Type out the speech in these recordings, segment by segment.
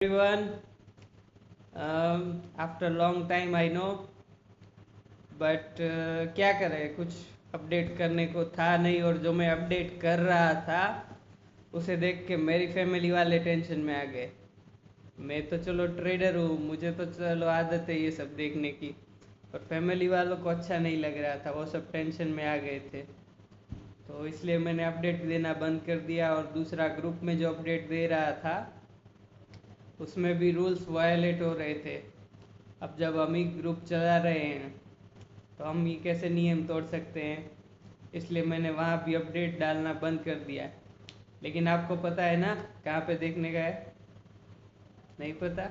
Everyone, after long time I know, but क्या करें, कुछ अपडेट करने को था नहीं। और जो मैं अपडेट कर रहा था उसे देख के मेरी फैमिली वाले टेंशन में आ गए। मैं तो चलो ट्रेडर हूँ, मुझे तो चलो आदत है ये सब देखने की, पर फैमिली वालों को अच्छा नहीं लग रहा था, वो सब टेंशन में आ गए थे। तो इसलिए मैंने अपडेट देना बंद कर दिया। और दूसरा ग्रुप में जो अपडेट दे रहा था उसमें भी रूल्स वायलेट हो रहे थे। अब जब हम ही ग्रुप चला रहे हैं तो हम ये कैसे नियम तोड़ सकते हैं, इसलिए मैंने वहाँ भी अपडेट डालना बंद कर दिया। लेकिन आपको पता है ना कहाँ पे देखने का है? नहीं पता?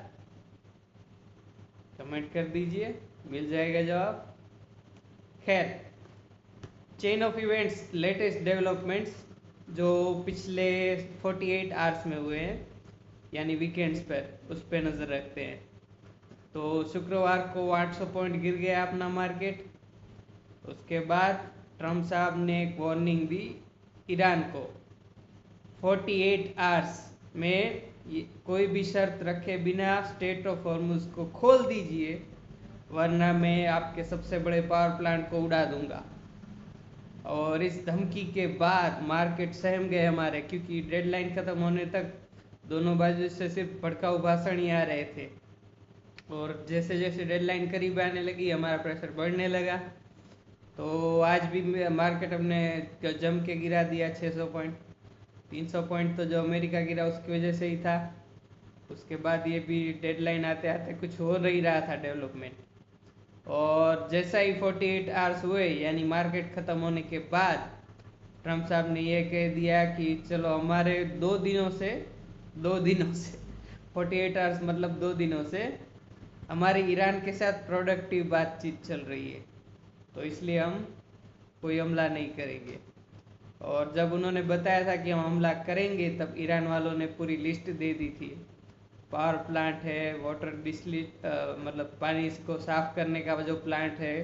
कमेंट कर दीजिए, मिल जाएगा जवाब। खैर, chain of events latest developments जो पिछले 48 आवर्स में हुए हैं, यानी वीकेंड्स पर, उस पर नज़र रखते हैं। तो शुक्रवार को 800 पॉइंट गिर गया अपना मार्केट। उसके बाद ट्रम्प साहब ने एक वार्निंग दी ईरान को, 48 आवर्स में कोई भी शर्त रखे बिना स्टेट ऑफ हॉर्मुज को खोल दीजिए, वरना मैं आपके सबसे बड़े पावर प्लांट को उड़ा दूंगा। और इस धमकी के बाद मार्केट सहम गए हमारे, क्योंकि डेडलाइन ख़त्म होने तक दोनों बाजू से सिर्फ भड़काऊ भाषण ही आ रहे थे। और जैसे जैसे डेडलाइन करीब आने लगी हमारा प्रेशर बढ़ने लगा। तो आज भी मार्केट हमने जम के गिरा दिया 600 पॉइंट। 300 पॉइंट तो जो अमेरिका गिरा उसकी वजह से ही था। उसके बाद ये भी डेडलाइन आते आते कुछ हो नहीं रहा था डेवलपमेंट। और जैसा ही 48 आवर्स हुए, यानी मार्केट ख़त्म होने के बाद, ट्रम्प साहब ने ये कह दिया कि चलो हमारे 2 दिनों से 48 आवर्स मतलब 2 दिनों से हमारे ईरान के साथ प्रोडक्टिव बातचीत चल रही है, तो इसलिए हम कोई हमला नहीं करेंगे। और जब उन्होंने बताया था कि हम हमला करेंगे, तब ईरान वालों ने पूरी लिस्ट दे दी थी। पावर प्लांट है, वाटर डिस्टिलेट मतलब पानी को साफ़ करने का जो प्लांट है,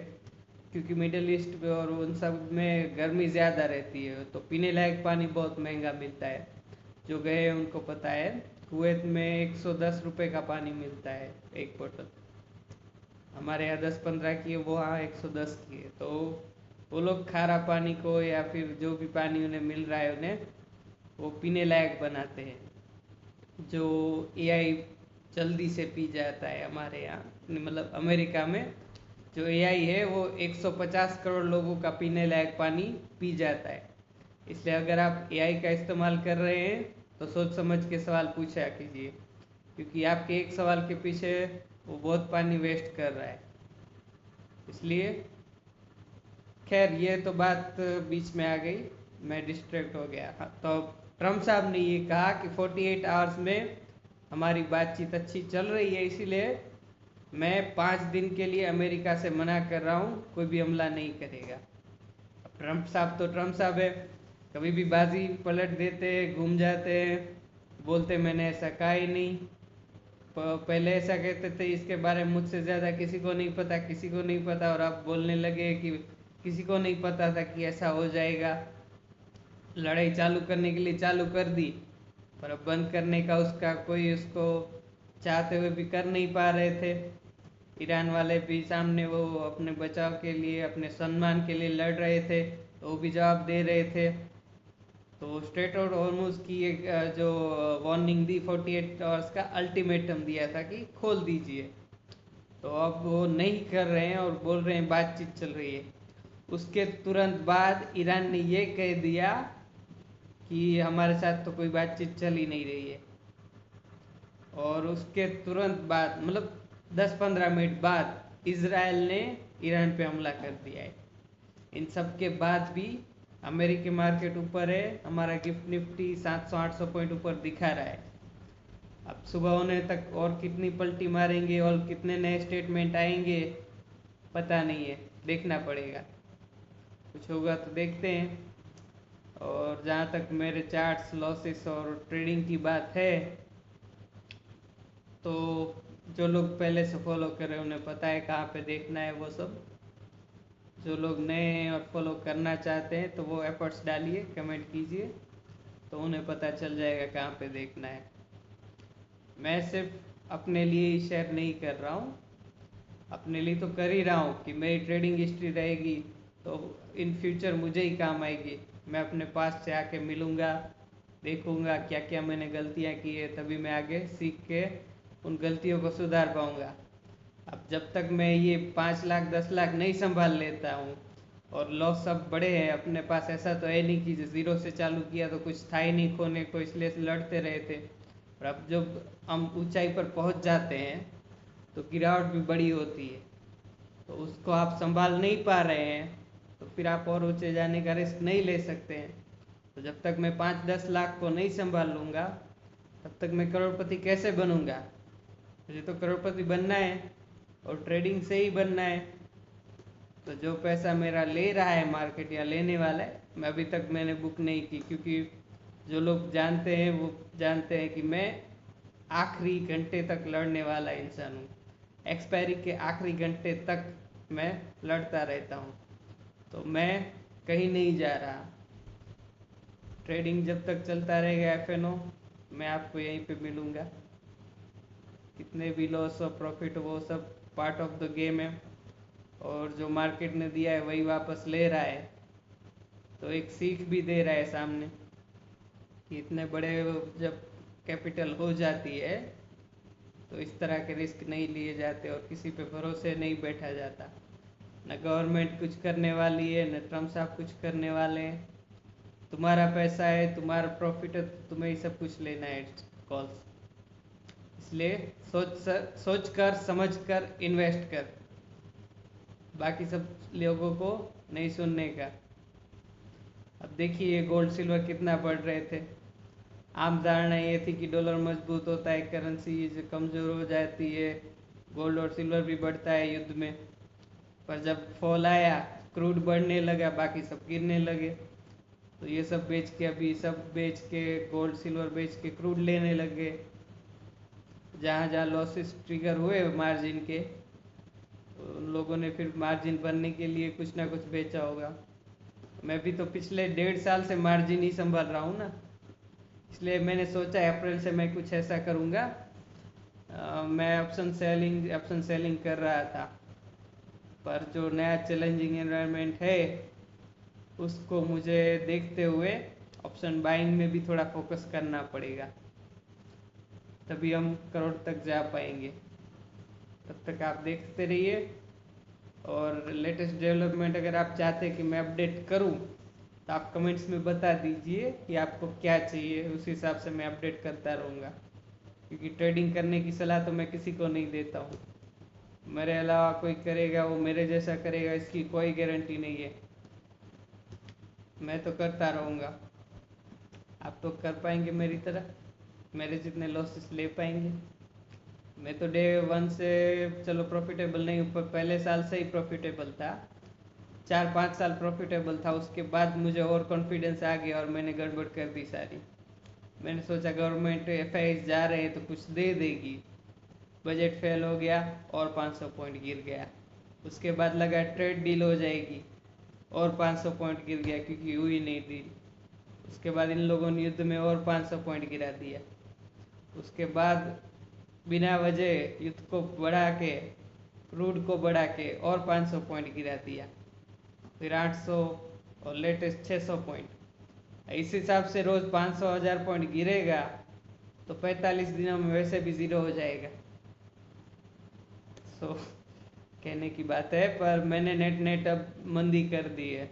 क्योंकि मिडल ईस्ट में और उन सब में गर्मी ज़्यादा रहती है, तो पीने लायक पानी बहुत महंगा मिलता है। जो गए हैं उनको पता है, कुवैत में 110 रुपये का पानी मिलता है एक बोतल। हमारे यहाँ 10-15 की है, वो वहाँ 110 की है। तो वो लोग खारा पानी को या फिर जो भी पानी उन्हें मिल रहा है उन्हें वो पीने लायक बनाते हैं, जो एआई जल्दी से पी जाता है हमारे यहाँ। मतलब अमेरिका में जो एआई है वो 150 करोड़ लोगों का पीने लायक पानी पी जाता है। इसलिए अगर आप एआई का इस्तेमाल कर रहे हैं तो सोच समझ के सवाल पूछा कीजिए, क्योंकि आपके एक सवाल के पीछे वो बहुत पानी वेस्ट कर रहा है। इसलिए खैर, ये तो बात बीच में आ गई, मैं डिस्ट्रैक्ट हो गया। हाँ, तो ट्रम्प साहब ने ये कहा कि 48 आवर्स में हमारी बातचीत अच्छी चल रही है, इसीलिए मैं 5 दिन के लिए अमेरिका से मना कर रहा हूँ, कोई भी हमला नहीं करेगा। अब ट्रम्प साहब तो ट्रम्प साहब है, कभी भी बाजी पलट देते, घूम जाते हैं, बोलते मैंने ऐसा कहा ही नहीं। पहले ऐसा कहते थे इसके बारे में मुझसे ज़्यादा किसी को नहीं पता, किसी को नहीं पता, और अब बोलने लगे कि किसी को नहीं पता था कि ऐसा हो जाएगा। लड़ाई चालू करने के लिए चालू कर दी, पर अब बंद करने का उसका कोई उसको चाहते हुए भी कर नहीं पा रहे थे। ईरान वाले भी सामने वो अपने बचाव के लिए, अपने सम्मान के लिए लड़ रहे थे, तो वो भी जवाब दे रहे थे। तो स्ट्रेट आउट हॉर्मुज की एक जो वार्निंग दी, 48 आवर्स का अल्टीमेटम दिया था कि खोल दीजिए, तो अब वो नहीं कर रहे हैं और बोल रहे हैं बातचीत चल रही है। उसके तुरंत बाद ईरान ने ये कह दिया कि हमारे साथ तो कोई बातचीत चल ही नहीं रही है। और उसके तुरंत बाद मतलब 10-15 मिनट बाद इसराइल ने ईरान पे हमला कर दिया है। इन सब के बाद भी अमेरिकी मार्केट ऊपर है, हमारा गिफ्ट निफ्टी 700-800 पॉइंट ऊपर दिखा रहा है। अब सुबह होने तक और कितनी पलटी मारेंगे और कितने नए स्टेटमेंट आएंगे पता नहीं है, देखना पड़ेगा। कुछ होगा तो देखते हैं। और जहाँ तक मेरे चार्ट्स, लॉसेस और ट्रेडिंग की बात है, तो जो लोग पहले से फॉलो कर रहे हैं उन्हें पता है कहाँ पे देखना है वो सब। जो लोग नए हैं और फॉलो करना चाहते हैं तो वो एफर्ट्स डालिए, कमेंट कीजिए, तो उन्हें पता चल जाएगा कहाँ पे देखना है। मैं सिर्फ अपने लिए ही शेयर नहीं कर रहा हूँ, अपने लिए तो कर ही रहा हूँ कि मेरी ट्रेडिंग हिस्ट्री रहेगी तो इन फ्यूचर मुझे ही काम आएगी। मैं अपने पास से आके मिलूँगा, देखूँगा क्या क्या मैंने गलतियाँ की है, तभी मैं आगे सीख के उन गलतियों को सुधार पाऊँगा। अब जब तक मैं ये 5 लाख 10 लाख नहीं संभाल लेता हूँ और लॉस सब बड़े हैं अपने पास, ऐसा तो है नहीं कि ज़ीरो से चालू किया तो कुछ था ही नहीं खोने को, इसलिए लड़ते रहे थे। और अब जब हम ऊंचाई पर पहुंच जाते हैं तो गिरावट भी बड़ी होती है, तो उसको आप संभाल नहीं पा रहे हैं तो फिर आप और ऊंचे जाने का रिस्क नहीं ले सकते हैं। तो जब तक मैं 5-10 लाख को नहीं संभाल लूँगा तब तक मैं करोड़पति कैसे बनूँगा? मुझे तो करोड़पति बनना है और ट्रेडिंग से ही बनना है। तो जो पैसा मेरा ले रहा है मार्केट या लेने वाला है, मैं अभी तक मैंने बुक नहीं की, क्योंकि जो लोग जानते हैं वो जानते हैं कि मैं आखिरी घंटे तक लड़ने वाला इंसान हूँ। एक्सपायरी के आखिरी घंटे तक मैं लड़ता रहता हूँ, तो मैं कहीं नहीं जा रहा। ट्रेडिंग जब तक चलता रहेगा FNO, मैं आपको यहीं पे मिलूँगा। कितने भी लॉस और प्रॉफिट वो सब पार्ट ऑफ द गेम है, और जो मार्केट ने दिया है वही वापस ले रहा है, तो एक सीख भी दे रहा है सामने कि इतने बड़े जब कैपिटल हो जाती है तो इस तरह के रिस्क नहीं लिए जाते और किसी पे भरोसे नहीं बैठा जाता। न गवर्नमेंट कुछ करने वाली है, न ट्रम्प साहब कुछ करने वाले हैं। तुम्हारा पैसा है, तुम्हारा प्रॉफिट है, तो तुम्हें ही सब कुछ लेना है कॉल्स। इसलिए सोच कर समझ कर इन्वेस्ट कर, बाकी सब लोगों को नहीं सुनने का। अब देखिए गोल्ड सिल्वर कितना बढ़ रहे थे। आम धारणा ये थी कि डॉलर मजबूत होता है, करेंसी कमज़ोर हो जाती है, गोल्ड और सिल्वर भी बढ़ता है युद्ध में। पर जब फॉल आया, क्रूड बढ़ने लगा, बाकी सब गिरने लगे। तो ये सब बेच के, अभी सब बेच के, गोल्ड सिल्वर बेच के क्रूड लेने लग गए। जहाँ जहाँ लॉसेस ट्रिगर हुए मार्जिन के, उन लोगों ने फिर मार्जिन बनने के लिए कुछ ना कुछ बेचा होगा। मैं भी तो पिछले 1.5 साल से मार्जिन ही संभाल रहा हूँ ना, इसलिए मैंने सोचा अप्रैल से मैं कुछ ऐसा करूँगा। मैं ऑप्शन सेलिंग कर रहा था, पर जो नया चैलेंजिंग एनवायरनमेंट है उसको मुझे देखते हुए ऑप्शन बाइंग में भी थोड़ा फोकस करना पड़ेगा, तभी हम करोड़ तक जा पाएंगे। तब तक आप देखते रहिए, और लेटेस्ट डेवलपमेंट अगर आप चाहते हैं कि मैं अपडेट करूं तो आप कमेंट्स में बता दीजिए कि आपको क्या चाहिए, उस हिसाब से मैं अपडेट करता रहूँगा। क्योंकि ट्रेडिंग करने की सलाह तो मैं किसी को नहीं देता हूँ, मेरे अलावा कोई करेगा वो मेरे जैसा करेगा इसकी कोई गारंटी नहीं है। मैं तो करता रहूँगा, आप तो कर पाएंगे मेरी तरह, मेरे जितने लॉसेस ले पाएंगे? मैं तो डे 1 से चलो प्रॉफिटेबल नहीं, पर पहले साल से ही प्रॉफिटेबल था, 4-5 साल प्रॉफिटेबल था। उसके बाद मुझे और कॉन्फिडेंस आ गया और मैंने गड़बड़ कर दी सारी। मैंने सोचा गवर्नमेंट FIs जा रहे हैं तो कुछ दे देगी, बजट फेल हो गया और 500 पॉइंट गिर गया। उसके बाद लगा ट्रेड डील हो जाएगी और 500 पॉइंट गिर गया, क्योंकि हुई नहीं डील। उसके बाद इन लोगों ने युद्ध में और 500 पॉइंट गिरा दिया। उसके बाद बिना वजह युद्ध को बढ़ा के, क्रूड को बढ़ा के और 500 पॉइंट गिरा दिया, फिर 800 और लेटेस्ट 600 पॉइंट। इस हिसाब से रोज़ 500-1000 पॉइंट गिरेगा तो 45 दिनों में वैसे भी ज़ीरो हो जाएगा। सो कहने की बात है, पर मैंने नेट अब मंदी कर दी है।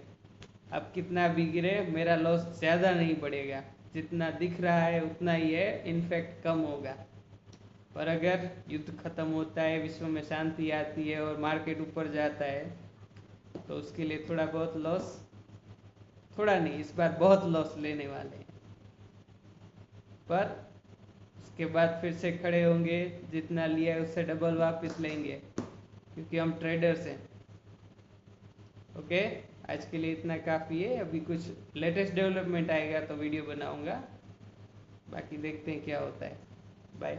अब कितना भी गिरे मेरा लॉस ज़्यादा नहीं बढ़ेगा, जितना दिख रहा है उतना ही है, इनफैक्ट कम होगा। पर अगर युद्ध खत्म होता है, विश्व में शांति आती है और मार्केट ऊपर जाता है, तो उसके लिए थोड़ा बहुत लॉस, थोड़ा नहीं इस बार बहुत लॉस लेने वाले हैं। पर उसके बाद फिर से खड़े होंगे, जितना लिया है उससे डबल वापस लेंगे, क्योंकि हम ट्रेडर्स हैं। ओके, आज के लिए इतना काफ़ी है। अभी कुछ लेटेस्ट डेवलपमेंट आएगा तो वीडियो बनाऊंगा, बाकी देखते हैं क्या होता है। बाय।